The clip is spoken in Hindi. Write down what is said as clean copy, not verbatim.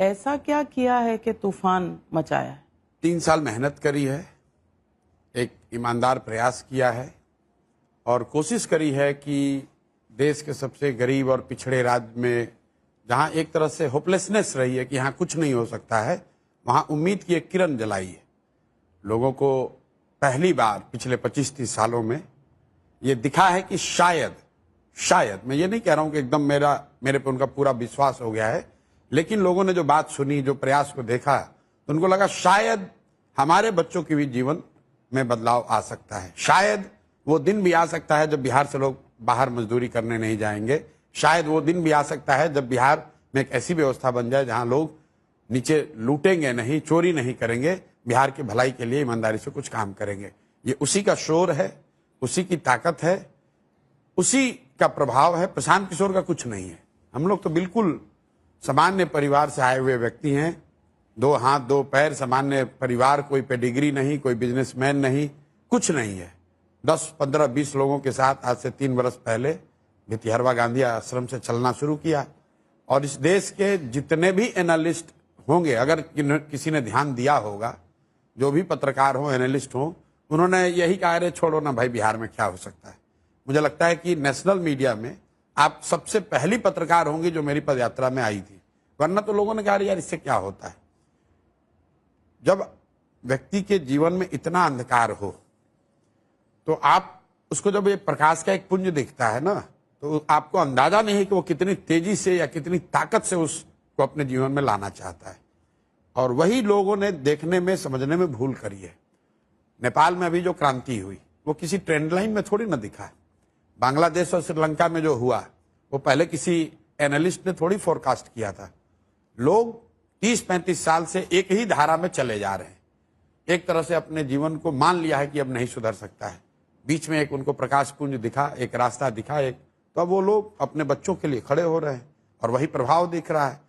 ऐसा क्या किया है कि तूफान मचाया है? 3 साल मेहनत करी है, एक ईमानदार प्रयास किया है और कोशिश करी है कि देश के सबसे गरीब और पिछड़े राज्य में जहां एक तरह से होपलेसनेस रही है कि यहाँ कुछ नहीं हो सकता है, वहां उम्मीद की एक किरण जलाई है। लोगों को पहली बार पिछले 25-30 सालों में ये दिखा है कि शायद मैं ये नहीं कह रहा हूं कि एकदम मेरे पे उनका पूरा विश्वास हो गया है, लेकिन लोगों ने जो बात सुनी, जो प्रयास को देखा, तो उनको लगा शायद हमारे बच्चों के भी जीवन में बदलाव आ सकता है। शायद वो दिन भी आ सकता है जब बिहार से लोग बाहर मजदूरी करने नहीं जाएंगे। शायद वो दिन भी आ सकता है जब बिहार में एक ऐसी व्यवस्था बन जाए जहां लोग नीचे लूटेंगे नहीं, चोरी नहीं करेंगे, बिहार की भलाई के लिए ईमानदारी से कुछ काम करेंगे। ये उसी का शोर है, उसी की ताकत है, उसी का प्रभाव है। प्रशांत किशोर का कुछ नहीं है। हम लोग तो बिल्कुल सामान्य परिवार से आए हुए व्यक्ति हैं, 2 हाथ 2 पैर, सामान्य परिवार, कोई पेडिग्री नहीं, कोई बिजनेसमैन नहीं, कुछ नहीं है। 10, 15, 20 लोगों के साथ आज से 3 वर्ष पहले भितिहरवा गांधी आश्रम से चलना शुरू किया और इस देश के जितने भी एनालिस्ट होंगे, अगर किसी ने ध्यान दिया होगा, जो भी पत्रकार हो, एनालिस्ट हो, उन्होंने यही कहा, अरे छोड़ो ना भाई, बिहार में क्या हो सकता है। मुझे लगता है कि नेशनल मीडिया में आप सबसे पहली पत्रकार होंगी जो मेरी पदयात्रा में आई थी, वरना तो लोगों ने कहा यार इससे क्या होता है। जब व्यक्ति के जीवन में इतना अंधकार हो तो आप उसको, जब ये प्रकाश का एक पुंज दिखता है ना, तो आपको अंदाजा नहीं है कि वो कितनी तेजी से या कितनी ताकत से उसको अपने जीवन में लाना चाहता है। और वही लोगों ने देखने में, समझने में भूल करी है। नेपाल में अभी जो क्रांति हुई वो किसी ट्रेंड लाइन में थोड़ी ना दिखा है। बांग्लादेश और श्रीलंका में जो हुआ वो पहले किसी एनालिस्ट ने थोड़ी फोरकास्ट किया था। लोग 30-35 साल से एक ही धारा में चले जा रहे हैं, एक तरह से अपने जीवन को मान लिया है कि अब नहीं सुधर सकता है। बीच में एक उनको प्रकाश पुंज दिखा, एक रास्ता दिखा, एक तो अब वो लोग अपने बच्चों के लिए खड़े हो रहे हैं और वही प्रभाव दिख रहा है।